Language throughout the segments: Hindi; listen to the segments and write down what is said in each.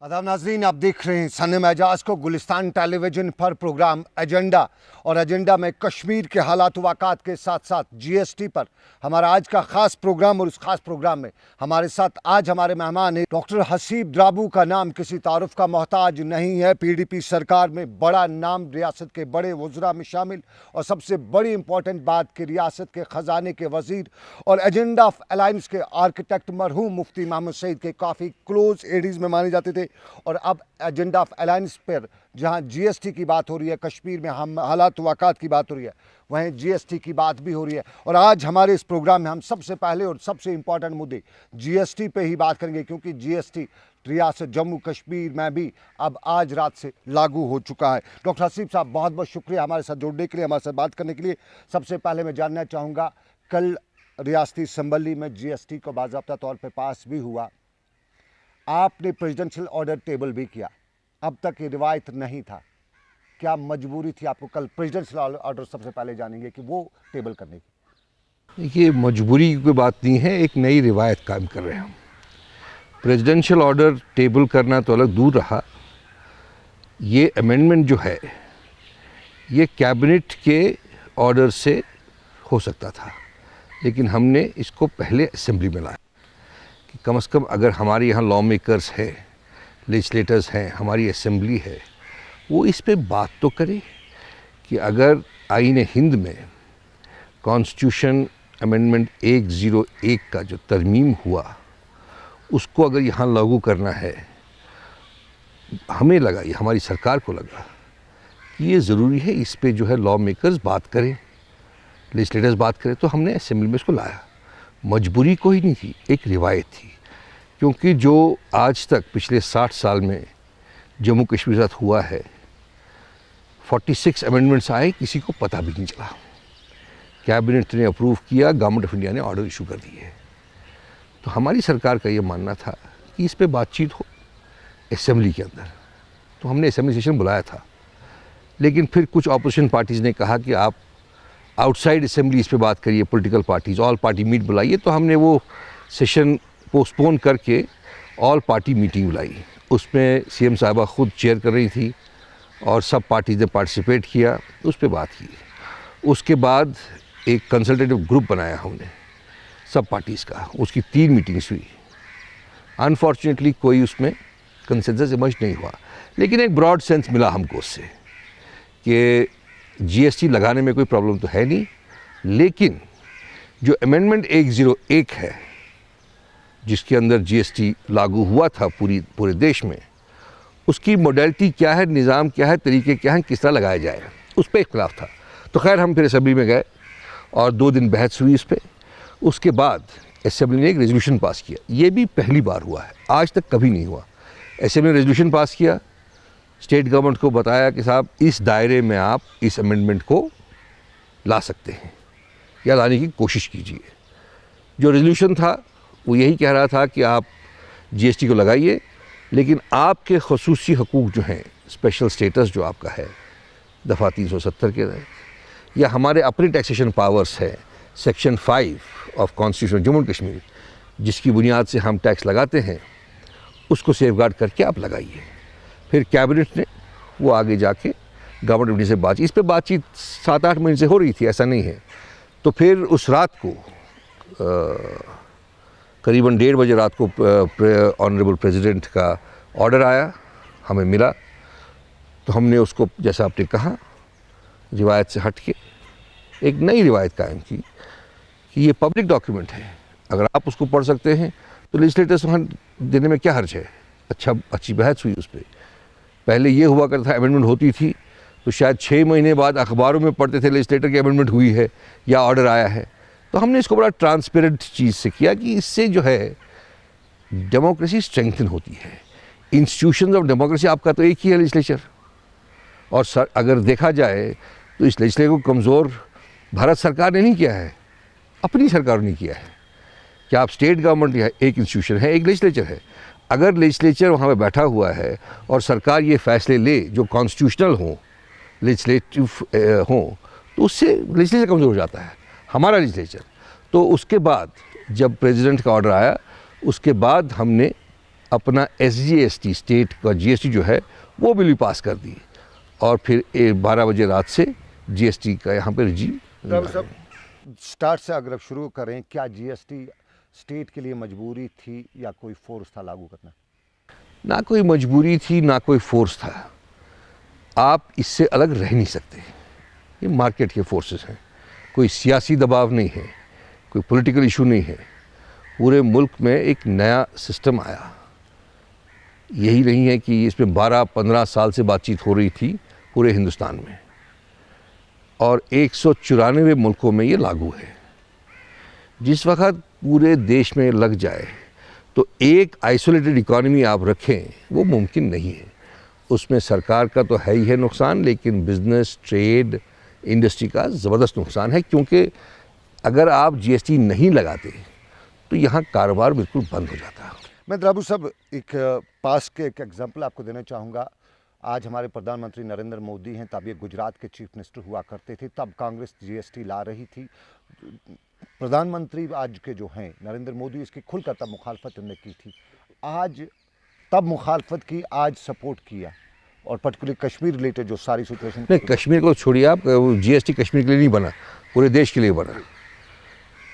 आदाब नाज़रीन, आप देख रहे हैं सनम एजाज को गुलिस्तान टेलीविज़न पर प्रोग्राम एजेंडा। और एजेंडा में कश्मीर के हालात वाक़ात के साथ साथ जीएसटी पर हमारा आज का ख़ास प्रोग्राम। और उस ख़ास प्रोग्राम में हमारे साथ आज हमारे मेहमान हैं डॉक्टर हसीब द्राबू। का नाम किसी तारुफ का मोहताज नहीं है। पीडीपी सरकार में बड़ा नाम, रियासत के बड़े वज़रा में शामिल, और सबसे बड़ी इंपॉर्टेंट बात कि रियासत के ख़जाने के वज़ीर और एजेंडा ऑफ अलायंस के आर्किटेक्ट मरहूम मुफ्ती मोहम्मद सईद के काफ़ी क्लोज एडीज़ में माने जाते थे। और अब एजेंडा ऑफ अलायंस पर जहां जीएसटी की बात हो रही है, कश्मीर में हम हालात वाक़ात की बात हो रही है, वहीं जीएसटी की बात भी हो रही है। और आज हमारे इस प्रोग्राम में हम सबसे पहले और सबसे इम्पॉर्टेंट मुद्दे जीएसटी पे ही बात करेंगे, क्योंकि जीएसटी रियासत जम्मू कश्मीर में भी अब आज रात से लागू हो चुका है। डॉक्टर हसीब साहब, बहुत बहुत शुक्रिया हमारे साथ जुड़ने के लिए, हमारे साथ बात करने के लिए। सबसे पहले मैं जानना चाहूँगा, कल रियासती असम्बली में जीएसटी को बाज़ाब्ता तौर पर पास भी हुआ, आपने प्रेसिडेंशियल ऑर्डर टेबल भी किया, अब तक ये रिवायत नहीं था, क्या मजबूरी थी आपको कल प्रेसिडेंशियल ऑर्डर, सबसे पहले जानेंगे कि वो टेबल करने की? देखिए, मजबूरी की कोई बात नहीं है, एक नई रिवायत कायम कर रहे हैं हम। प्रेसिडेंशियल ऑर्डर टेबल करना तो अलग दूर रहा, ये अमेंडमेंट जो है ये कैबिनेट के ऑर्डर से हो सकता था, लेकिन हमने इसको पहले असेंबली में लाया कि कम से कम अगर हमारे यहाँ लॉ मेकर्स हैं, लेजिस्लेटर्स हैं, हमारी असेंबली है, वो इस पे बात तो करे कि अगर आईन हिंद में कॉन्स्टिट्यूशन अमेंडमेंट 101 का जो तरमीम हुआ उसको अगर यहाँ लागू करना है, हमें लगा, ये हमारी सरकार को लगा कि ये ज़रूरी है, इस पे जो है लॉ मेकर्स बात करें, लेजिस्लेटर्स बात करें, तो हमने असेंबली में इसको लाया। मजबूरी कोई नहीं थी, एक रिवायत थी, क्योंकि जो आज तक पिछले 60 साल में जम्मू कश्मीर के साथ हुआ है, 46 अमेंडमेंट्स आए, किसी को पता भी नहीं चला। कैबिनेट ने अप्रूव किया, गवर्नमेंट ऑफ इंडिया ने ऑर्डर इशू कर दिए। तो हमारी सरकार का ये मानना था कि इस पे बातचीत हो असेंबली के अंदर, तो हमने असेंबली सेशन बुलाया था। लेकिन फिर कुछ ऑपोजिशन पार्टीज़ ने कहा कि आप आउटसाइड असेंबली इस पे बात करिए, political parties all party meet बुलाइए। तो हमने वो सेशन पोस्टपोन करके ऑल पार्टी मीटिंग बुलाई। उसमें सीएम साहिबा ख़ुद चेयर कर रही थी और सब पार्टीज़ ने पार्टिसिपेट किया, उस पर बात की। उसके बाद एक कंसल्टेटिव ग्रुप बनाया हमने सब पार्टीज़ का, उसकी 3 मीटिंग्स हुई। अनफॉर्चुनेटली कोई उसमें कंसेंसस इमर्ज नहीं हुआ, लेकिन एक ब्रॉड सेंस मिला हमको उससे कि जीएसटी लगाने में कोई प्रॉब्लम तो है नहीं, लेकिन जो अमेंडमेंट 101 है जिसके अंदर जीएसटी लागू हुआ था पूरे देश में, उसकी मोडेलिटी क्या है, निज़ाम क्या है, तरीके क्या हैं, किस तरह लगाया जाए, उस पर इख्तिलाफ था। तो खैर हम फिर असेंबली में गए और 2 दिन बहस हुई इस पर। उसके बाद असेंबली ने एक रेजोल्यूशन पास किया। ये भी पहली बार हुआ है, आज तक कभी नहीं हुआ। असेंबली ने रेजोल्यूशन पास किया, स्टेट गवर्नमेंट को बताया कि साहब इस दायरे में आप इस अमेंडमेंट को ला सकते हैं या लाने की कोशिश कीजिए। जो रेजोल्यूशन था वो यही कह रहा था कि आप जीएसटी को लगाइए, लेकिन आपके खसूसी हकूक़ जो हैं, स्पेशल स्टेटस जो आपका है दफ़ा 370 के तहत, या हमारे अपने टैक्सेशन पावर्स है section 5 of constitution Jammu Kashmir, जिसकी बुनियाद से हम टैक्स लगाते हैं, उसको सेफगार्ड करके आप लगाइए। फिर कैबिनेट ने वो आगे जाके गवर्नमेंट ऑफ इंडिया से बातचीत, इस पर बातचीत 7-8 महीने से हो रही थी, ऐसा नहीं है। तो फिर उस रात को करीबन 1:30 बजे रात को ऑनरेबल प्रेसिडेंट का ऑर्डर आया, हमें मिला। तो हमने उसको, जैसा आपने कहा, रिवायत से हट के एक नई रिवायत कायम की कि ये पब्लिक डॉक्यूमेंट है, अगर आप उसको पढ़ सकते हैं तो लेजिस्लेटर्स वहाँ देने में क्या हर्ज है। अच्छी बहस हुई उस पर। पहले ये हुआ करता था, अमेंडमेंट होती थी तो शायद 6 महीने बाद अखबारों में पढ़ते थे लेजिस्लेटर की अमेंडमेंट हुई है या ऑर्डर आया है। तो हमने इसको बड़ा ट्रांसपेरेंट चीज़ से किया कि इससे जो है डेमोक्रेसी स्ट्रेंथन होती है। इंस्टीट्यूशंस ऑफ डेमोक्रेसी आपका तो एक ही है, लेजिस्लेचर। और अगर देखा जाए तो इस लेजिस्लेचर को कमज़ोर भारत सरकार ने नहीं किया है, अपनी सरकार ने किया है। कि आप स्टेट गवर्नमेंट एक इंस्टीट्यूशन है, एक लेजिस्लेचर है। अगर लेजिस्लेचर वहाँ पे बैठा हुआ है और सरकार ये फैसले ले जो कॉन्स्टिट्यूशनल हों, लेजिस्लेटिव हों, तो उससे लेजिस्लेचर कमज़ोर हो जाता है, हमारा लेजिस्लेचर। तो उसके बाद जब प्रेसिडेंट का ऑर्डर आया, उसके बाद हमने अपना SGST स्टेट का GST जो है वो बिल भी पास कर दी और फिर 12 बजे रात से GST का यहाँ पे डॉक्टर साहब स्टार्ट से अगर शुरू करें, क्या GST स्टेट के लिए मजबूरी थी या कोई फोर्स था लागू करना? ना कोई मजबूरी थी ना कोई फोर्स था। आप इससे अलग रह नहीं सकते, ये मार्केट के फोर्सेस हैं, कोई सियासी दबाव नहीं है, कोई पॉलिटिकल इशू नहीं है। पूरे मुल्क में एक नया सिस्टम आया, यही नहीं है कि इसमें 12-15 साल से बातचीत हो रही थी पूरे हिंदुस्तान में और 194 मुल्कों में ये लागू है। जिस वक्त पूरे देश में लग जाए तो एक आइसोलेटेड इकॉनमी आप रखें वो मुमकिन नहीं है। उसमें सरकार का तो है ही है नुकसान, लेकिन बिजनेस, ट्रेड, इंडस्ट्री का ज़बरदस्त नुकसान है, क्योंकि अगर आप GST नहीं लगाते तो यहाँ कारोबार बिल्कुल बंद हो जाता। मैं द्राबू साहब एक पास के एक एग्जांपल आपको देना चाहूँगा। आज हमारे प्रधानमंत्री नरेंद्र मोदी हैं, तब ये गुजरात के चीफ मिनिस्टर हुआ करते थे, तब कांग्रेस GST ला रही थी। प्रधानमंत्री आज के जो हैं नरेंद्र मोदी, इसकी खुलकर तब मुखालफत उन्होंने की थी। आज तब मुखालफत की, आज सपोर्ट किया, और पर्टिकुलरली कश्मीर रिलेटेड जो सारी सिचुएशन। नहीं, कश्मीर को छोड़िए आप, GST कश्मीर के लिए नहीं बना, पूरे देश के लिए बना।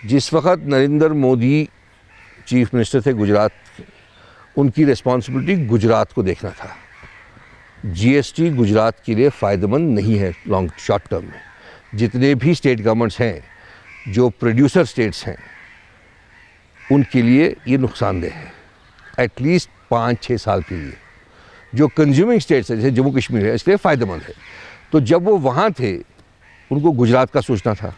जिस वक्त नरेंद्र मोदी चीफ मिनिस्टर थे गुजरात के, उनकी रिस्पॉन्सिबिलिटी गुजरात को देखना था। GST गुजरात के लिए फ़ायदेमंद नहीं है लॉन्ग शॉर्ट टर्म में। जितने भी स्टेट गवर्नमेंट्स हैं जो प्रोड्यूसर स्टेट्स हैं उनके लिए ये नुकसानदेह है, एटलीस्ट 5-6 साल के लिए। जो कंज्यूमिंग स्टेट्स हैं जैसे जम्मू कश्मीर है, इसलिए फ़ायदेमंद है। तो जब वो वहाँ थे उनको गुजरात का सोचना था,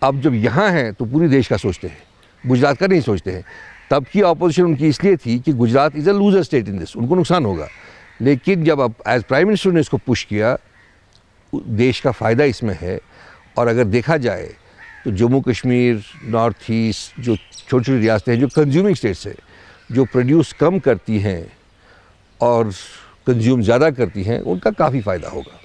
अब जब यहाँ हैं तो पूरी देश का सोचते हैं, गुजरात का नहीं सोचते हैं। तब की ऑपोजिशन उनकी इसलिए थी कि Gujarat is a loser state in this, उनको नुकसान होगा। लेकिन जब अब एज प्राइम मिनिस्टर ने इसको पुश किया, देश का फ़ायदा इसमें है। और अगर देखा जाए तो जम्मू कश्मीर, नॉर्थ ईस्ट, जो छोटी छोटी रियासतें हैं जो कंज्यूमिंग स्टेट्स हैं, जो प्रोड्यूस कम करती हैं और कंज्यूम ज़्यादा करती हैं, उनका काफ़ी फ़ायदा होगा।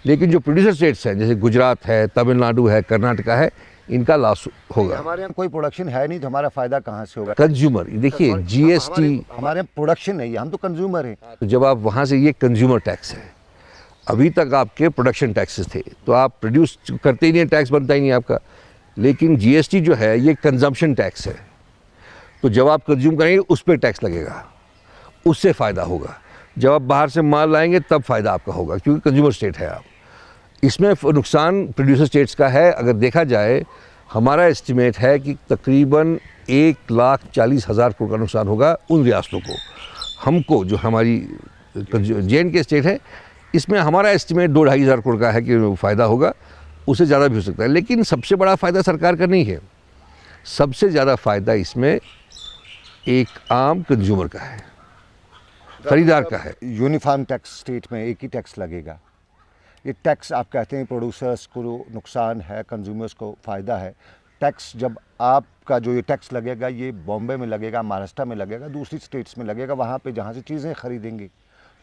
लेकिन जो प्रोड्यूसर स्टेट्स हैं जैसे गुजरात है, तमिलनाडु है, कर्नाटका है, इनका लॉस होगा। हमारे यहाँ कोई प्रोडक्शन है नहीं तो हमारा फ़ायदा कहाँ से होगा? कंज्यूमर, देखिए GST, हमारे यहाँ प्रोडक्शन नहीं है, हम तो कंज्यूमर हैं। तो जब आप वहाँ से, ये कंज्यूमर टैक्स है। अभी तक आपके प्रोडक्शन टैक्सेस थे, तो आप प्रोड्यूस करते ही नहीं, टैक्स बनता ही नहीं आपका। लेकिन GST जो है ये कंजम्पशन टैक्स है, तो जब आप कंज्यूम करेंगे उस पर टैक्स लगेगा, उससे फ़ायदा होगा। जब आप बाहर से माल लाएंगे तब फ़ायदा आपका होगा, क्योंकि कंज्यूमर स्टेट है आप। इसमें नुकसान प्रोड्यूसर स्टेट्स का है। अगर देखा जाए, हमारा एस्टिमेट है कि तकरीबन 1,40,000 करोड़ का नुकसान होगा उन रियासतों को। हमको, जो हमारी JNK स्टेट है, इसमें हमारा एस्टिमेट 2-2,500 करोड़ का है कि फ़ायदा होगा, उससे ज़्यादा भी हो सकता है। लेकिन सबसे बड़ा फ़ायदा सरकार का नहीं है, सबसे ज़्यादा फ़ायदा इसमें एक आम कंज्यूमर का है, खरीदार का है। यूनिफॉर्म टैक्स स्टेट में एक ही टैक्स लगेगा। ये टैक्स आप कहते हैं प्रोड्यूसर्स को नुकसान है, कंज्यूमर्स को फ़ायदा है। टैक्स जब आपका जो ये टैक्स लगेगा, ये बॉम्बे में लगेगा, महाराष्ट्र में लगेगा, दूसरी स्टेट्स में लगेगा, वहाँ पे जहाँ से चीज़ें खरीदेंगे,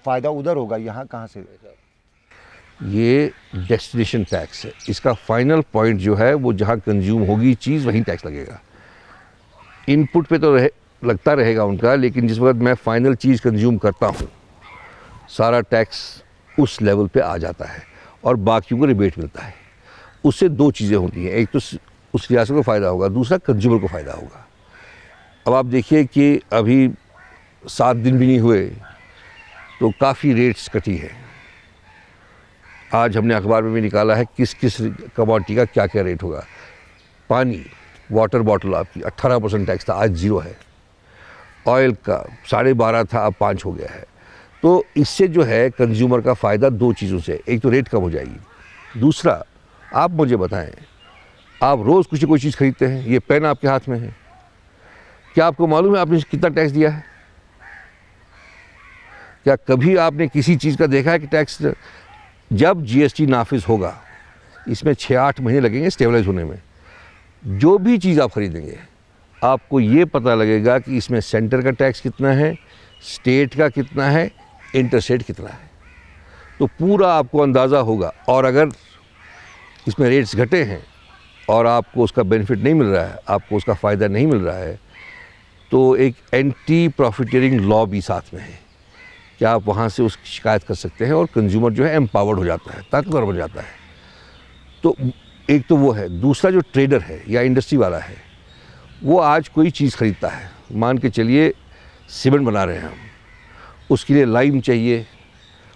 फ़ायदा उधर होगा, यहाँ कहाँ से? ये डेस्टिनेशन टैक्स है। इसका फाइनल पॉइंट जो है वो जहाँ कंज्यूम होगी चीज़, वहीं टैक्स लगेगा। इनपुट पे तो लगता रहेगा उनका, लेकिन जिस वक्त मैं फाइनल चीज़ कंज्यूम करता हूँ, सारा टैक्स उस लेवल पे आ जाता है और बाकियों को रिबेट मिलता है। उससे दो चीज़ें होती हैं, एक तो उस रियासत को फ़ायदा होगा, दूसरा कंज्यूमर को फ़ायदा होगा। अब आप देखिए कि अभी 7 दिन भी नहीं हुए तो काफ़ी रेट्स कटी है। आज हमने अखबार में भी निकाला है किस किस कमोडिटी का क्या क्या रेट होगा। पानी, वाटर बॉटल आपकी 18% टैक्स था, आज 0 है। ऑयल का 12.5 था, अब 5 हो गया है। तो इससे जो है कंज्यूमर का फ़ायदा दो चीज़ों से, एक तो रेट कम हो जाएगी, दूसरा आप मुझे बताएं, आप रोज़ कुछ कोई चीज़ खरीदते हैं, ये पेन आपके हाथ में है, क्या आपको मालूम है आपने कितना टैक्स दिया है? क्या कभी आपने किसी चीज़ का देखा है कि टैक्स? जब GST नाफिज होगा, इसमें 6-8 महीने लगेंगे स्टेबलाइज होने में। जो भी चीज़ आप खरीदेंगे आपको ये पता लगेगा कि इसमें सेंटर का टैक्स कितना है, स्टेट का कितना है, इंटरस्टेट कितना है, तो पूरा आपको अंदाज़ा होगा। और अगर इसमें रेट्स घटे हैं और आपको उसका बेनिफिट नहीं मिल रहा है, आपको उसका फ़ायदा नहीं मिल रहा है, तो एक एंटी प्रॉफिटियरिंग लॉ भी साथ में है कि आप वहाँ से उसकी शिकायत कर सकते हैं और कंज्यूमर जो है एम्पावर्ड हो जाता है, ताकतवर बन जाता है। तो एक तो वो है। दूसरा जो ट्रेडर है या इंडस्ट्री वाला है, वो आज कोई चीज़ ख़रीदता है, मान के चलिए सीमेंट बना रहे हैं हम, उसके लिए लाइम चाहिए,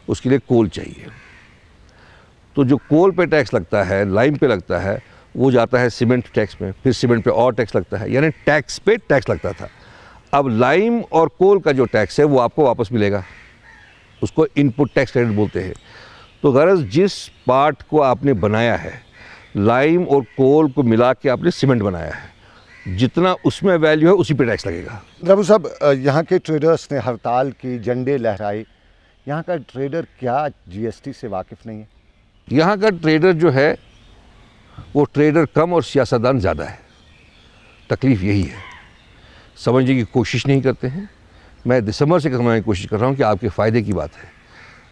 उसके लिए कोल चाहिए। तो जो कोल पे टैक्स लगता है, लाइम पे लगता है, वो जाता है सीमेंट टैक्स में, फिर सीमेंट पे और टैक्स लगता है, यानी टैक्स पे टैक्स लगता था। अब लाइम और कोल का जो टैक्स है वो आपको वापस मिलेगा, उसको इनपुट टैक्स क्रेडिट बोलते हैं। तो गरज जिस पार्ट को आपने बनाया है, लाइम और कोल को मिला के आपने सीमेंट बनाया है, जितना उसमें वैल्यू है उसी पे टैक्स लगेगा। रघु साहब, यहाँ के ट्रेडर्स ने हड़ताल की, झंडे लहराए, यहाँ का ट्रेडर क्या जीएसटी से वाकिफ़ नहीं है? यहाँ का ट्रेडर जो है वो ट्रेडर कम और सियासतदान ज़्यादा है। तकलीफ़ यही है, समझने की कोशिश नहीं करते हैं। मैं दिसंबर से समझने की कोशिश कर रहा हूँ कि आपके फ़ायदे की बात है।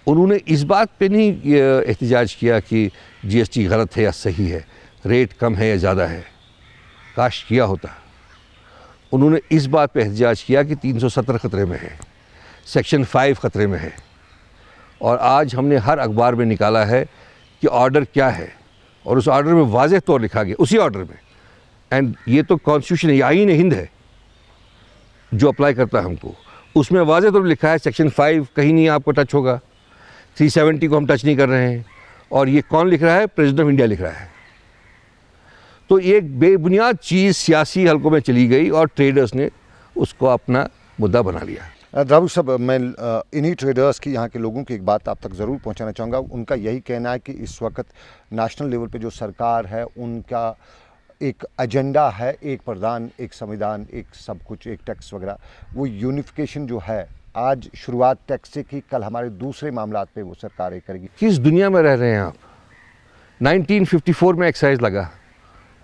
उन्होंने इस बात पे नहीं एहतजाज किया कि जीएसटी गलत है या सही है, रेट कम है या ज़्यादा है, काश किया होता। उन्होंने इस बात पे एहतजाज किया कि 370 ख़तरे में है, सेक्शन 5 ख़तरे में है। और आज हमने हर अखबार में निकाला है कि ऑर्डर क्या है, और उस ऑर्डर में वाज़ेह तौर लिखा गया, उसी ऑर्डर में, एंड ये तो कॉन्स्टिट्यूशन है, आईन हिंद है जो अप्लाई करता है हमको, उसमें वाज़ेह तौर लिखा है सेक्शन 5 कहीं नहीं आपको टच होगा, 370 को हम टच नहीं कर रहे हैं। और ये कौन लिख रहा है? प्रेसिडेंट ऑफ इंडिया लिख रहा है। तो एक बेबुनियाद चीज़ सियासी हलकों में चली गई और ट्रेडर्स ने उसको अपना मुद्दा बना लिया। राहुल साहब, मैं इन्हीं ट्रेडर्स की, यहाँ के लोगों की एक बात आप तक ज़रूर पहुँचाना चाहूँगा। उनका यही कहना है कि इस वक्त नेशनल लेवल पे जो सरकार है, उनका एक एजेंडा है, एक प्रधान, एक संविधान, एक सब कुछ, एक टैक्स वगैरह, वो यूनिफिकेशन जो है, आज शुरुआत टैक्स से की, कल हमारे दूसरे मामलात पे वो सरकार एक करेगी। किस दुनिया में रह रहे हैं आप? 1954 में एक्साइज लगा,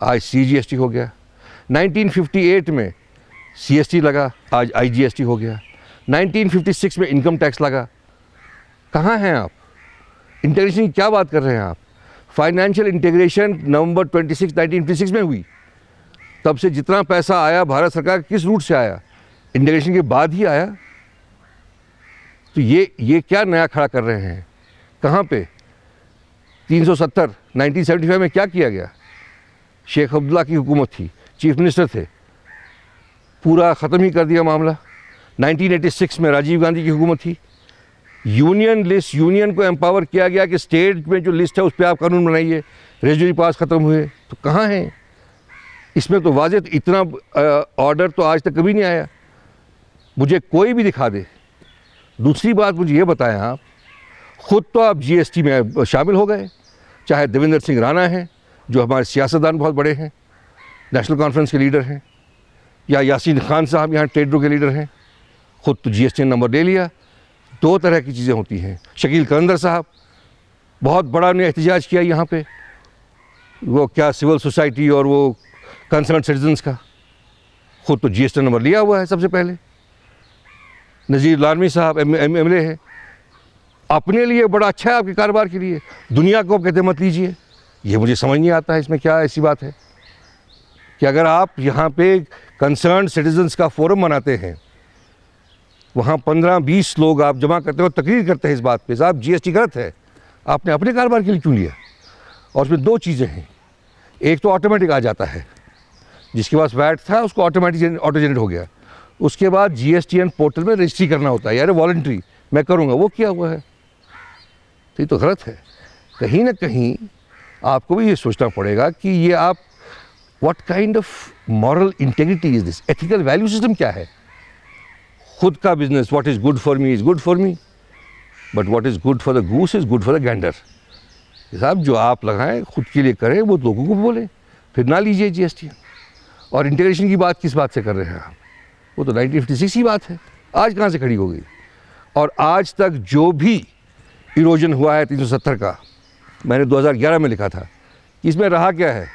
आज CGST हो गया। 1958 में CST लगा, आज IGST हो गया। 1956 में इनकम टैक्स लगा। कहाँ हैं आप? इंटीग्रेशन की क्या बात कर रहे हैं आप? फाइनेंशियल इंटीग्रेशन नवंबर 26, 1956 में हुई। तब से जितना पैसा आया भारत सरकार किस रूट से आया? इंटीग्रेशन के बाद ही आया। तो ये क्या नया खड़ा कर रहे हैं? कहाँ पे? 370 1975 में क्या किया गया? शेख अब्दुल्ला की हुकूमत थी, चीफ मिनिस्टर थे, पूरा ख़त्म ही कर दिया मामला। 1986 में राजीव गांधी की हुकूमत थी, यूनियन लिस्ट, यूनियन को एम्पावर किया गया कि स्टेट में जो लिस्ट है उस पर आप कानून बनाइए। रेजुरी पास ख़त्म हुए, तो कहाँ हैं? इसमें तो वाज़ेह इतना ऑर्डर तो आज तक कभी नहीं आया, मुझे कोई भी दिखा दे। दूसरी बात मुझे ये बताएं, आप ख़ुद तो आप GST में शामिल हो गए, चाहे देवेंद्र सिंह राणा हैं जो हमारे सियासतदान बहुत बड़े हैं, नेशनल कॉन्फ्रेंस के लीडर हैं, या यासीन खान साहब यहाँ ट्रेडरों के लीडर हैं, ख़ुद तो GST नंबर ले लिया। दो तरह की चीज़ें होती हैं। शकील कलंदर साहब बहुत बड़ा ने एहतजाज किया यहाँ पे, वो क्या सिविल सोसाइटी और वो कंसर्न सिटीजन्स का, ख़ुद तो GST नंबर लिया हुआ है सबसे पहले। नज़ीर लालमी साहब MLA हैं, अपने लिए बड़ा अच्छा है आपके कारोबार के लिए, दुनिया को कहते मत लीजिए। ये मुझे समझ नहीं आता है इसमें क्या ऐसी बात है कि अगर आप यहाँ पे कंसर्न सिटीजन्स का फोरम बनाते हैं, वहाँ 15-20 लोग आप जमा करते हो, तकरीर करते हैं इस बात पे साहब GST गलत है, आपने अपने कारोबार के लिए क्यों लिया? और उसमें दो चीज़ें हैं, एक तो ऑटोमेटिक आ जाता है, जिसके पास वैट था उसको ऑटोमेटिक ऑटो जनरेट हो गया। उसके बाद GSTN पोर्टल में रजिस्ट्री करना होता है, यार वॉलंटरी मैं करूँगा, वो किया हुआ है। तो ये तो गलत है। कहीं ना कहीं आपको भी ये सोचना पड़ेगा कि ये आप what kind of moral integrity is this, ethical value system क्या है? खुद का business, what is good for me is good for me, but what is good for the goose is good for the Gander. साहब जो आप लगाएं खुद के लिए करें, वो लोगों को बोलें, फिर ना लीजिए GST। और इंटीग्रेशन की बात किस बात से कर रहे हैं आप? वो तो 1956 की बात है, आज कहाँ से खड़ी हो गई? और आज तक जो भी इरोजन हुआ है 370 का, मैंने 2011 में लिखा था, इसमें रहा क्या है?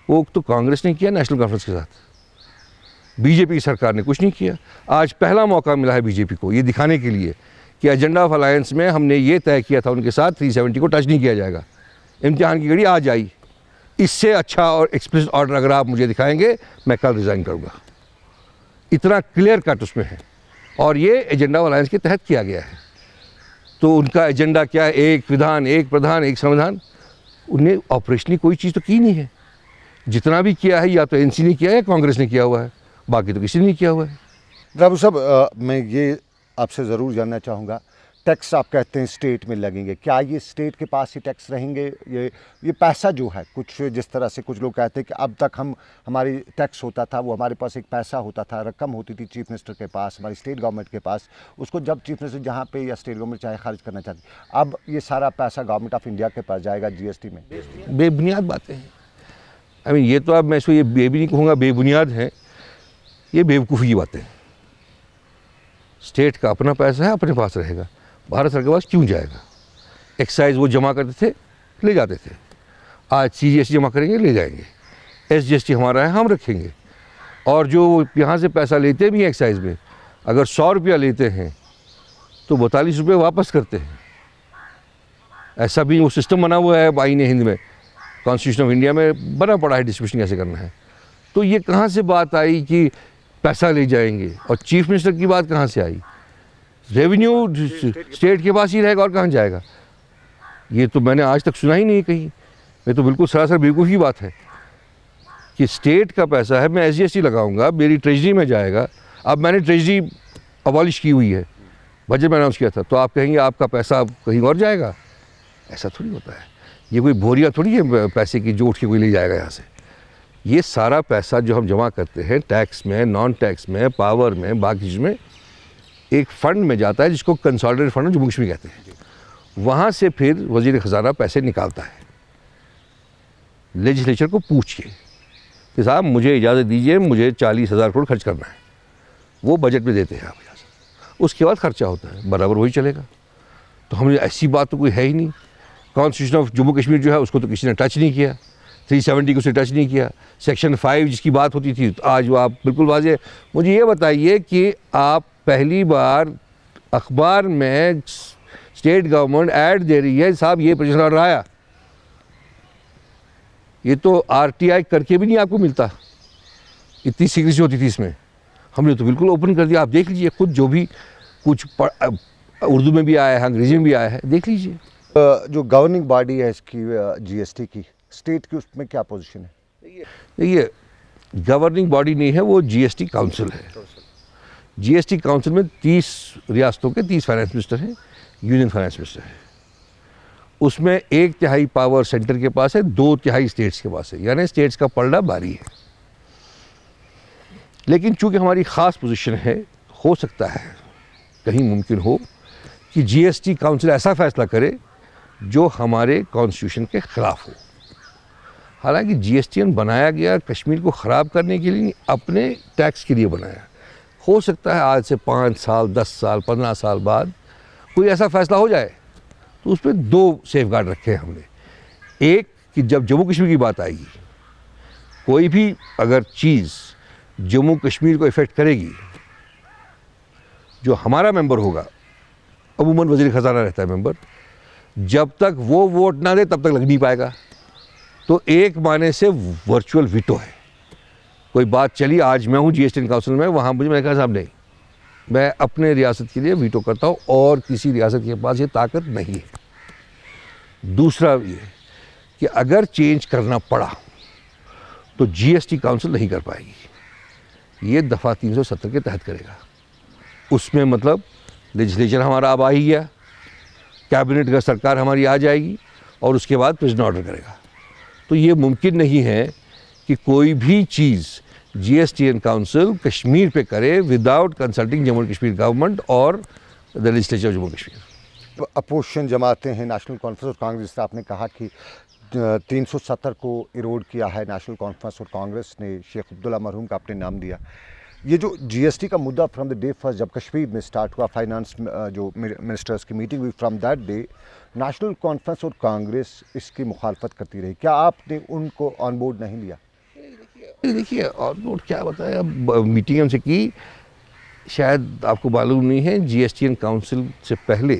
वो तो कांग्रेस ने किया नेशनल कॉन्फ्रेंस के साथ, बीजेपी की सरकार ने कुछ नहीं किया। आज पहला मौका मिला है बीजेपी को ये दिखाने के लिए कि एजेंडा ऑफ अलायंस में हमने ये तय किया था उनके साथ 370 को टच नहीं किया जाएगा। इम्तिहान की घड़ी आज आई। इससे अच्छा और एक्सप्लिसिट ऑर्डर अगर आप मुझे दिखाएंगे, मैं कल रिज़ाइन करूँगा। इतना क्लियर कट उसमें है, और ये एजेंडा अलायंस के तहत किया गया है। तो उनका एजेंडा क्या है? एक विधान, एक प्रधान, एक संविधान। उन्हें ऑपरेशनली कोई चीज़ तो की नहीं है। जितना भी किया है या तो एनसी ने किया है या कांग्रेस ने किया हुआ है, बाकी तो किसी ने नहीं किया हुआ है। बाबू साहब, मैं ये आपसे ज़रूर जानना चाहूँगा, टैक्स आप कहते हैं स्टेट में लगेंगे, क्या ये स्टेट के पास ही टैक्स रहेंगे? ये पैसा जो है, कुछ जिस तरह से कुछ लोग कहते हैं कि अब तक हमारी टैक्स होता था, वो हमारे पास एक पैसा होता था, रकम होती थी चीफ मिनिस्टर के पास, हमारी स्टेट गवर्नमेंट के पास, उसको जब चीफ मिनिस्टर जहाँ पे या स्टेट गवर्नमेंट चाहे खर्च करना चाहती, अब ये सारा पैसा गवर्नमेंट ऑफ इंडिया के पास जाएगा जीएसटी में। बेबुनियाद बातें हैं। आई मीन, ये तो अब मैं इसको ये भी नहीं कहूँगा बेबुनियाद है, ये बेवकूफ़ी की बातें हैं। स्टेट का अपना पैसा है, अपने पास रहेगा, भारत सरकार के पास क्यों जाएगा? एक्साइज वो जमा करते थे, ले जाते थे, आज सीजीएसटी जमा करेंगे, ले जाएंगे, एसजीएसटी हमारा है, हम रखेंगे। और जो यहाँ से पैसा लेते भी हैं एक्साइज में, अगर 100 रुपया लेते हैं तो 42 रुपये वापस करते हैं। ऐसा भी वो सिस्टम बना हुआ है आईन हिंद में, कॉन्स्टिट्यूशन ऑफ इंडिया में बना पड़ा है डिस्ट्रीब्यूशन कैसे करना है। तो ये कहाँ से बात आई कि पैसा ले जाएंगे? और चीफ मिनिस्टर की बात कहाँ से आई? रेवेन्यू स्टेट के पास ही रहेगा, और कहाँ जाएगा? ये तो मैंने आज तक सुना ही नहीं कहीं। ये तो बिल्कुल सरासर बेवकूफ़ी की बात है कि स्टेट का पैसा है, मैं एसजीएसटी लगाऊंगा, मेरी ट्रेजरी में जाएगा। अब मैंने ट्रेजरी अबॉलिश की हुई है, बजट में अनाउंस किया था, तो आप कहेंगे आपका पैसा कहीं और जाएगा? ऐसा थोड़ी होता है। ये कोई बोरिया थोड़ी है पैसे की जो उठ के कोई ले जाएगा यहाँ से। ये सारा पैसा जो हम जमा करते हैं टैक्स में, नॉन टैक्स में, पावर में, बाकी चीज़ में, एक फ़ंड में जाता है जिसको कंसोलिडेटेड फंड जम्मू कश्मीर कहते हैं। वहाँ से फिर वज़ीर ख़जाना पैसे निकालता है लेजिस्लेचर को पूछ के कि साहब मुझे इजाज़त दीजिए, मुझे 40,000 करोड़ खर्च करना है। वो बजट में देते हैं आप इजाज़त, उसके बाद खर्चा होता है, बराबर वही चलेगा। तो हमने ऐसी बात तो कोई है ही नहीं। कॉन्स्टिट्यूशन ऑफ जम्मू कश्मीर जो है उसको तो किसी ने टच नहीं किया, 370 को उसे टच नहीं किया। सेक्शन 5 जिसकी बात होती थी, तो आज वो आप बिल्कुल वाज़ेह। मुझे ये बताइए कि आप पहली बार अखबार में स्टेट गवर्नमेंट ऐड दे रही है, साहब ये प्रोविजनल ऑर्डर आया, ये तो आरटीआई करके भी नहीं आपको मिलता, इतनी सीक्रेसी होती थी इसमें। हमने तो बिल्कुल ओपन कर दिया। आप देख लीजिए खुद, जो भी कुछ उर्दू में भी आया है, अंग्रेजी में भी आया है, देख लीजिए। जो गवर्निंग बॉडी है इसकी जीएसटी की, स्टेट की, उसमें क्या पोजीशन है? देखिए, गवर्निंग बॉडी नहीं है, वो जीएसटी काउंसिल है। जीएसटी काउंसिल में 30 रियासतों के 30 फाइनेंस मिनिस्टर हैं, यूनियन फाइनेंस मिनिस्टर है। उसमें 1/3 पावर सेंटर के पास है, 2/3 स्टेट्स के पास है, यानी स्टेट्स का पलड़ा भारी है। लेकिन चूंकि हमारी ख़ास पोजीशन है, हो सकता है कहीं मुमकिन हो कि जीएसटी काउंसिल ऐसा फैसला करे जो हमारे कॉन्स्टिट्यूशन के ख़िलाफ़ हो। हालांकि जीएसटीएन बनाया गया कश्मीर को ख़राब करने के लिए नहीं, अपने टैक्स के लिए बनाया। हो सकता है आज से 5 साल, 10 साल, 15 साल बाद कोई ऐसा फैसला हो जाए, तो उस पर 2 सेफगार्ड रखे हैं हमने। एक कि जब जम्मू कश्मीर की बात आएगी, कोई भी अगर चीज़ जम्मू कश्मीर को इफ़ेक्ट करेगी, जो हमारा मेंबर होगा, अमूमन वज़ीर ख़जाना रहता है मेंबर, जब तक वो वोट ना दे तब तक लग नहीं पाएगा। तो एक माने से वर्चुअल वीटो है। कोई बात चली, आज मैं हूँ जीएसटी काउंसिल में, वहाँ मुझे मैंने कहा साहब नहीं, मैं अपने रियासत के लिए वीटो करता हूँ, और किसी रियासत के पास ये ताकत नहीं है। दूसरा ये कि अगर चेंज करना पड़ा तो जीएसटी काउंसिल नहीं कर पाएगी, ये दफ़ा 370 के तहत करेगा। उसमें मतलब लेजिस्लेचर हमारा अब आ ही गया, कैबिनेट का सरकार हमारी आ जाएगी, और उसके बाद प्रेसिडेंट ऑर्डर करेगा। तो ये मुमकिन नहीं है कि कोई भी चीज़ जीएसटीएन काउंसिल कश्मीर पे करे without consulting Jammu Kashmir government और the legislature of Jammu Kashmir. Opposition जमातें हैं, नेशनल कॉन्फ्रेंस और कांग्रेस, आपने कहा कि 370 को इरोड किया है नेशनल कॉन्फ्रेंस और कांग्रेस ने, शेख अब्दुल्ला मरहूम का आपने नाम दिया। ये जो जीएसटी का मुद्दा फ्रॉम द डे फर्स्ट जब कश्मीर में स्टार्ट हुआ, फाइनेंस जो मिनिस्टर्स की मीटिंग हुई, from that day national conference और कांग्रेस इसकी मुखालफत करती रही। क्या आपने उनको ऑन बोर्ड नहीं लिया? देखिए, ऑन बोर्ड क्या बताया, अब मीटिंग हमसे की, शायद आपको मालूम नहीं है, जीएसटीएन काउंसिल से पहले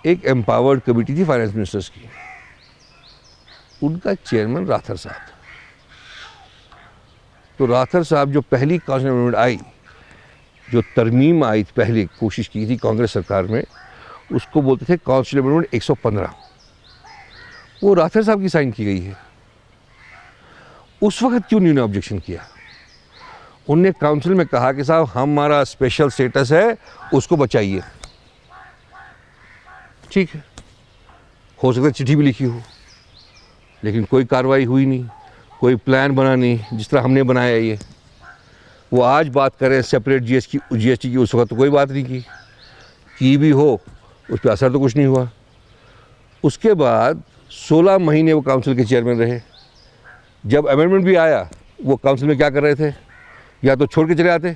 एक एम्पावर्ड कमेटी थी फाइनेंस मिनिस्टर्स की, उनका चेयरमैन राथर साहब। तो राठौर साहब जो पहली काउंसिल अमेंडमेंट आई, जो तरमीम आई थी, पहले कोशिश की थी कांग्रेस सरकार में, उसको बोलते थे काउंसिल अमेंडमेंट 115। वो राठौर साहब की साइन की गई है। उस वक्त क्यों उन्होंने ऑब्जेक्शन किया? उनने काउंसिल में कहा कि साहब हमारा स्पेशल स्टेटस है, उसको बचाइए। ठीक है, हो सकता है चिट्ठी भी लिखी हो, लेकिन कोई कार्रवाई हुई नहीं, कोई प्लान बना नहीं जिस तरह हमने बनाया ये। वो आज बात करें सेपरेट जीएसटी की, उस वक्त तो कोई बात नहीं की भी हो, उस पर असर तो कुछ नहीं हुआ। उसके बाद 16 महीने वो काउंसिल के चेयरमैन रहे। जब अमेंडमेंट भी आया, वो काउंसिल में क्या कर रहे थे? या तो छोड़ के चले आते,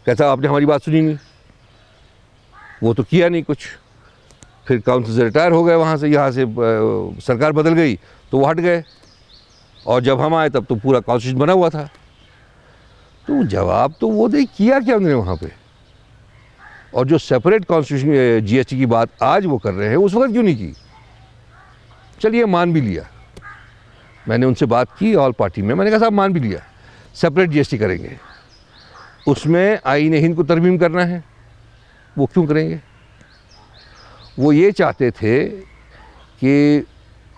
कैसा आपने हमारी बात सुनी नहीं, वो तो किया नहीं कुछ। फिर काउंसिल से रिटायर हो गए, वहाँ से, यहाँ से सरकार बदल गई तो वो हट गए, और जब हम आए तब तो पूरा कॉन्स्टिट्यूशन बना हुआ था। तो जवाब तो वो दे, किया क्या उन्होंने वहाँ पे? और जो सेपरेट कॉन्स्टिट्यूशन जीएसटी की बात आज वो कर रहे हैं, उस वक्त क्यों नहीं की? चलिए मान भी लिया, मैंने उनसे बात की ऑल पार्टी में, मैंने कहा साहब मान भी लिया सेपरेट जीएसटी करेंगे, उसमें आईन हिंद को तरमीम करना है, वो क्यों करेंगे? वो ये चाहते थे कि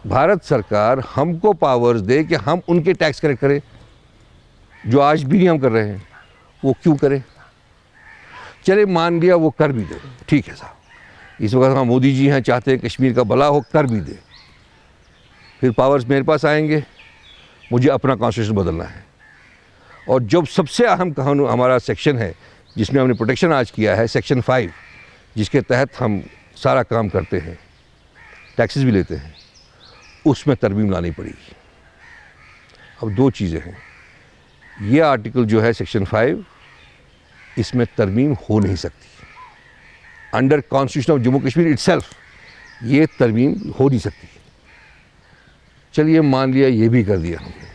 भारत सरकार हमको पावर्स दे कि हम उनके टैक्स कलेक्ट करें, जो आज भी नहीं हम कर रहे हैं। वो क्यों करें? चले मान लिया वो कर भी दे, ठीक है साहब, इस वक्त हम मोदी जी हैं, चाहते हैं कश्मीर का भला हो, कर भी दे। फिर पावर्स मेरे पास आएंगे, मुझे अपना कॉन्स्टिट्यूशन बदलना है। और जब सबसे अहम कानून हमारा सेक्शन है जिसमें हमने प्रोटेक्शन आज किया है, सेक्शन 5, जिसके तहत हम सारा काम करते हैं, टैक्सेस भी लेते हैं, उसमें तरमीम लानी पड़ेगी। अब दो चीज़ें हैं, ये आर्टिकल जो है सेक्शन 5, इसमें तरमीम हो नहीं सकती। Under constitution of Jammu Kashmir itself ये तरमीम हो नहीं सकती। चलिए मान लिया ये भी कर दिया हमने,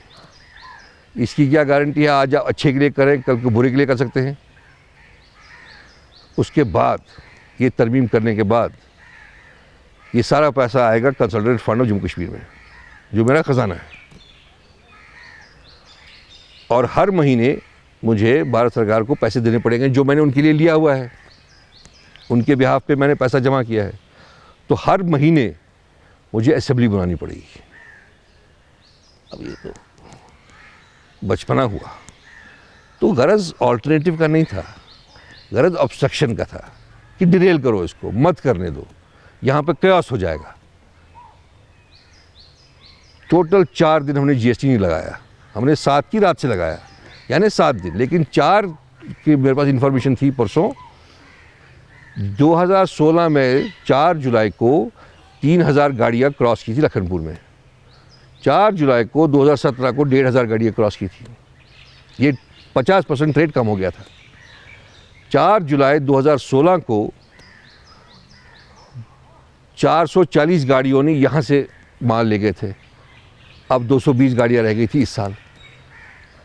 इसकी क्या गारंटी है आज आप अच्छे के लिए करें, कल को बुरे के लिए कर सकते हैं? उसके बाद ये तरमीम करने के बाद ये सारा पैसा आएगा consultant fund of Jammu Kashmir में, जो मेरा ख़जाना है। और हर महीने मुझे भारत सरकार को पैसे देने पड़ेंगे, जो मैंने उनके लिए लिया हुआ है, उनके बिहाफ पे मैंने पैसा जमा किया है। तो हर महीने मुझे असेंबली बनानी पड़ेगी। अब ये तो बचपना हुआ, तो गरज ऑल्टरनेटिव का नहीं था, गरज ऑब्स्ट्रक्शन का था कि डिरेल करो, इसको मत करने दो, यहाँ पे कैओस हो जाएगा। टोटल 4 दिन हमने जीएसटी नहीं लगाया, हमने 7 की रात से लगाया, यानी 7 दिन। लेकिन 4 की मेरे पास इंफॉर्मेशन थी परसों, 2016 में 4 जुलाई को 3000 गाड़ियाँ क्रॉस की थी लखनपुर में, 4 जुलाई को 2017 को 1500 गाड़ियाँ क्रॉस की थी। ये 50% रेट कम हो गया था। 4 जुलाई 2016 को 440 गाड़ियों ने यहाँ से माल ले गए थे, अब 220 गाड़ियाँ रह गई थी इस साल।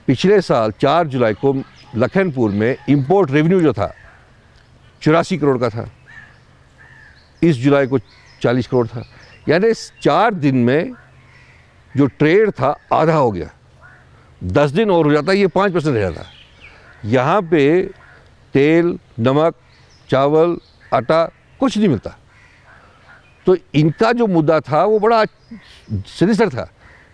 पिछले साल 4 जुलाई को लखनपुर में इंपोर्ट रेवेन्यू जो था 84 करोड़ का था, इस जुलाई को 40 करोड़ था। यानी 4 दिन में जो ट्रेड था आधा हो गया। 10 दिन और हो जाता ये 5% रह जाता। यहाँ पे तेल, नमक, चावल, आटा कुछ नहीं मिलता। तो इनका जो मुद्दा था वो बड़ा सिनिस्टर था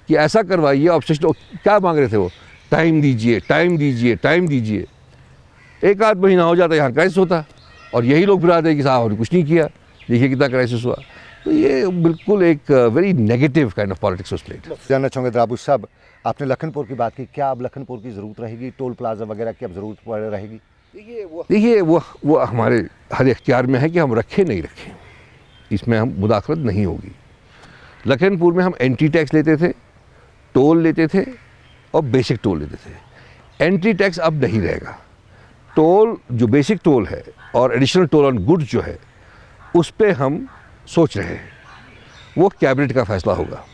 कि ऐसा करवाइए, ऑब्सेशन क्या मांग रहे थे वो, टाइम दीजिए, टाइम दीजिए, टाइम दीजिए। 1 आध महीना हो जाता यहाँ क्राइसिस होता, और यही लोग फिर आते हैं कि साहब हमने कुछ नहीं किया, देखिए कितना क्राइसिस हुआ। तो ये बिल्कुल एक very negative kind of politics was played. जानना चाहूँगा द्राबुश साहब, आपने लखनपुर की बात की, क्या अब लखनपुर की ज़रूरत रहेगी, टोल प्लाजा वगैरह की अब ज़रूरत रहेगी? देखिए वो हमारे हर इख्तियार में है कि हम रखें नहीं रखें, इसमें हम मुदाखलत नहीं होगी। लखनपुर में हम एंट्री टैक्स लेते थे, टोल लेते थे और बेसिक टोल लेते थे। एंट्री टैक्स अब नहीं रहेगा। टोल जो बेसिक टोल है और एडिशनल टोल ऑन गुड्स जो है, उस पर हम सोच रहे हैं, वो कैबिनेट का फैसला होगा।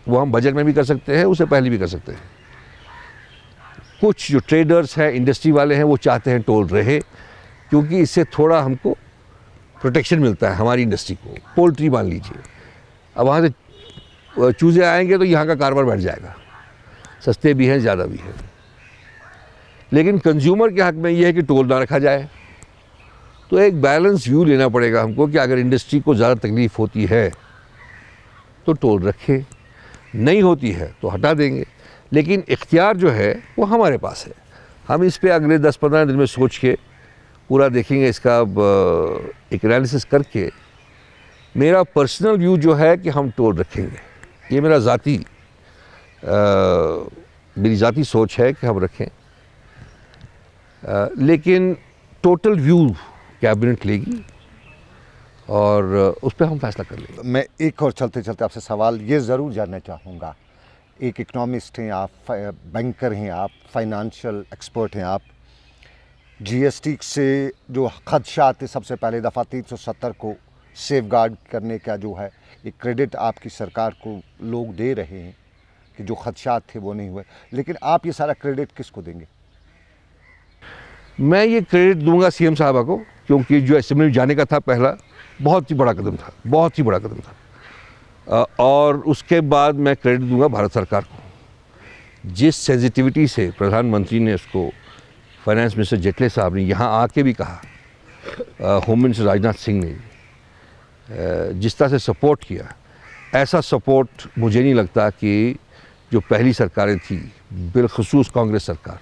वो हम बजट में भी कर सकते हैं, उससे पहले भी कर सकते हैं। कुछ जो ट्रेडर्स हैं, इंडस्ट्री वाले हैं, वो चाहते हैं टोल रहे, क्योंकि इससे थोड़ा हमको प्रोटेक्शन मिलता है हमारी इंडस्ट्री को। पोल्ट्री मान लीजिए, अब वहाँ से चूज़े आएंगे तो यहाँ का कारोबार बढ़ जाएगा, सस्ते भी हैं, ज़्यादा भी हैं। लेकिन कंज्यूमर के हक में ये है कि टोल ना रखा जाए। तो एक बैलेंस व्यू लेना पड़ेगा हमको कि अगर इंडस्ट्री को ज़्यादा तकलीफ़ होती है तो टोल रखें, नहीं होती है तो हटा देंगे, लेकिन इख्तियार जो है वो हमारे पास है। हम इस पे अगले 10-15 दिन में सोच के पूरा देखेंगे, इसका एक एनालिसिस करके मेरा पर्सनल व्यू जो है कि हम टोल रखेंगे। ये मेरा मेरी ज़ाती सोच है कि हम रखें, लेकिन टोटल व्यू कैबिनेट लेगी और उस पर हम फैसला कर लेंगे। मैं एक और चलते चलते आपसे सवाल ये ज़रूर जानना चाहूँगा, एक इकोनॉमिस्ट हैं आप, बैंकर हैं आप, फाइनेंशियल एक्सपर्ट हैं आप, जीएसटी से जो खदशात है सबसे पहले दफ़ा 370 को सेफगार्ड करने का जो है एक क्रेडिट आपकी सरकार को लोग दे रहे हैं कि जो खदशात थे वो नहीं हुए, लेकिन आप ये सारा क्रेडिट किसको देंगे? मैं ये क्रेडिट दूंगा सीएम साहबा को, क्योंकि जो असेंबली में जाने का था पहला बहुत ही बड़ा कदम था, बहुत ही बड़ा कदम था। और उसके बाद मैं क्रेडिट दूंगा भारत सरकार को। जिस सेंसिटिविटी से प्रधानमंत्री ने उसको, फाइनेंस मिनिस्टर जेटली साहब ने यहाँ आके भी कहा, होम मिनिस्टर राजनाथ सिंह ने जिस तरह से सपोर्ट किया, ऐसा सपोर्ट मुझे नहीं लगता कि जो पहली सरकारें थी, बिलखसूस कांग्रेस सरकार,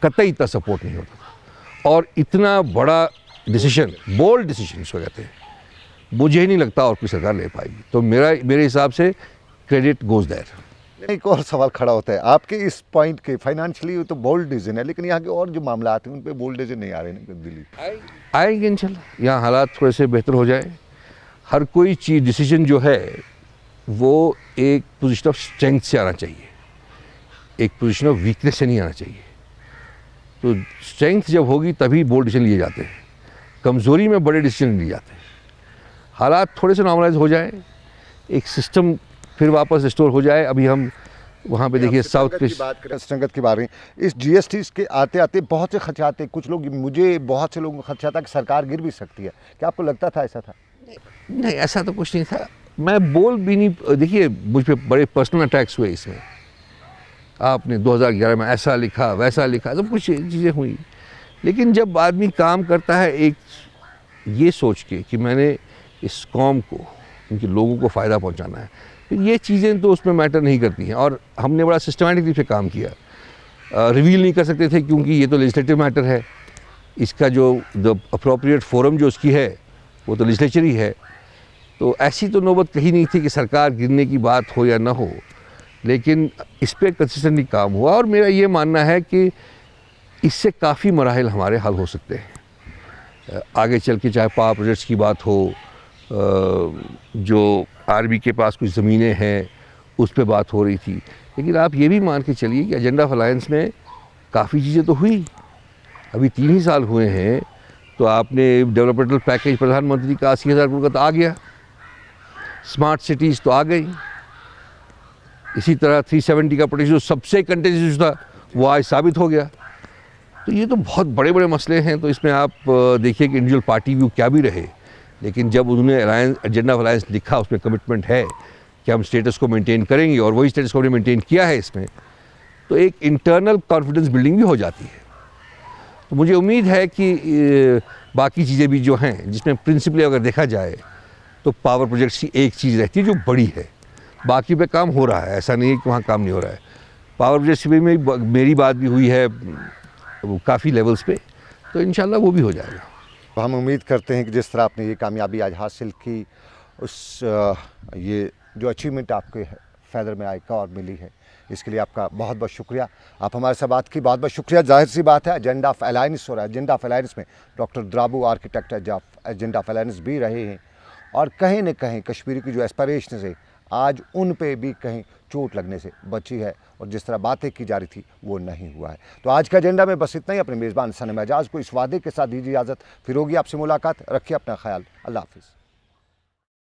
कतई इतना सपोर्ट नहीं होता था। और इतना बड़ा डिसीजन, बोल्ड डिसीजन इसको कहते हैं, मुझे नहीं लगता और कोई सरकार ले पाएगी। तो मेरे हिसाब से क्रेडिट गोज देयर। एक और सवाल खड़ा होता है आपके इस पॉइंट के, फाइनेंशियली तो बोल्ड डिसीजन है, लेकिन यहाँ के और जो मामला आते हैं उन पे बोल्ड डिसीजन नहीं आ रहे हैं दिल्ली। आएंगे इंशाल्लाह, यहाँ हालात थोड़े से बेहतर हो जाए। हर कोई चीज़ डिसीजन जो है वो एक पोजीशन ऑफ स्ट्रेंथ से आना चाहिए, एक पोजीशन ऑफ वीकनेस से नहीं आना चाहिए। तो स्ट्रेंथ जब होगी तभी बोल्ड डिसीजन लिए जाते हैं, कमज़ोरी में बड़े डिसीजन लिए जाते हैं। हालात थोड़े से नॉर्मलाइज हो जाए, एक सिस्टम फिर वापस रिस्टोर हो जाए। अभी हम वहाँ पे देखिए साउथ की बात करें, संगत की बात रही, इस जीएसटी के आते आते बहुत से खदशाते, कुछ लोग, मुझे बहुत से लोग खदशा था कि सरकार गिर भी सकती है। क्या आपको लगता था ऐसा था? नहीं, ऐसा तो कुछ नहीं था। मैं बोल भी नहीं, देखिए मुझ पर बड़े पर्सनल अटैक्स हुए इसमें। आपने 2011 में ऐसा लिखा, वैसा लिखा, सब कुछ चीज़ें हुई। लेकिन जब आदमी काम करता है एक ये सोच के कि मैंने इस कौम को, इनके लोगों को फ़ायदा पहुंचाना है, फिर ये चीज़ें तो उसमें मैटर नहीं करती हैं। और हमने बड़ा सिस्टमैटिकली से काम किया। रिवील नहीं कर सकते थे क्योंकि ये तो लेजिस्लेटिव मैटर है, इसका जो द अप्रोप्रिएट फोरम जो उसकी है वो तो लेजिस्लेचर ही है। तो ऐसी तो नौबत कहीं नहीं थी कि सरकार गिरने की बात हो या ना हो, लेकिन इस पर कंसिस्टेंटली काम हुआ। और मेरा ये मानना है कि इससे काफ़ी मराहिल हमारे हल हो सकते हैं आगे चल के, चाहे पावर प्रोजेक्ट्स की बात हो, जो आर्मी के पास कुछ ज़मीनें हैं उस पर बात हो रही थी। लेकिन आप ये भी मान के चलिए कि एजेंडा ऑफ अलायंस में काफ़ी चीज़ें तो हुई, अभी 3 ही साल हुए हैं। तो आपने डेवलपमेंटल पैकेज प्रधानमंत्री का 80,000 करोड़ का तो आ गया, स्मार्ट सिटीज़ तो आ गई, इसी तरह 370 का प्रोटेक्शन जो सबसे कंटेंशियस था वो आज साबित हो गया। तो ये तो बहुत बड़े बड़े मसले हैं। तो इसमें आप देखिए कि इंडिविजुअल पार्टी व्यू क्या भी रहे, लेकिन जब उन्होंने अलायंस, एजेंडा ऑफ अलायंस लिखा, उसमें कमिटमेंट है कि हम स्टेटस को मेंटेन करेंगे, और वही स्टेटस को हमने मेंटेन किया है इसमें, तो एक इंटरनल कॉन्फिडेंस बिल्डिंग भी हो जाती है। तो मुझे उम्मीद है कि बाकी चीज़ें भी जो हैं, जिसमें प्रिंसिपली अगर देखा जाए तो पावर प्रोजेक्ट्स की एक चीज़ रहती है जो बड़ी है, बाकी पे काम हो रहा है, ऐसा नहीं है कि वहाँ काम नहीं हो रहा है। पावर प्रोजेक्ट्स में मेरी बात भी हुई है काफ़ी लेवल्स पे, तो इंशाल्लाह वो भी हो जाएगा। तो हम उम्मीद करते हैं कि जिस तरह आपने ये कामयाबी आज हासिल की, उस ये जो अचीवमेंट आपके फ़ैदर में आयका और मिली है, इसके लिए आपका बहुत बहुत शुक्रिया। आप हमारे साथ बात की, बहुत बहुत शुक्रिया। जाहिर सी बात है एजेंडा ऑफ अलायंस हो रहा है, एजेंडा ऑफ अलायंस में doctor Drabu architect agenda of alliance भी रहे हैं, और कहीं न कहीं कश्मीर की जो एस्पिरेशन है आज उन पे भी कहीं चोट लगने से बची है, और जिस तरह बातें की जा रही थी वो नहीं हुआ है। तो आज का एजेंडा में बस इतना ही। अपने मेज़बान सनम एजाज को इस वादे के साथ दीजिए इजाज़त, फिर होगी आपसे मुलाकात। रखिए अपना ख्याल, अल्लाह हाफिज़।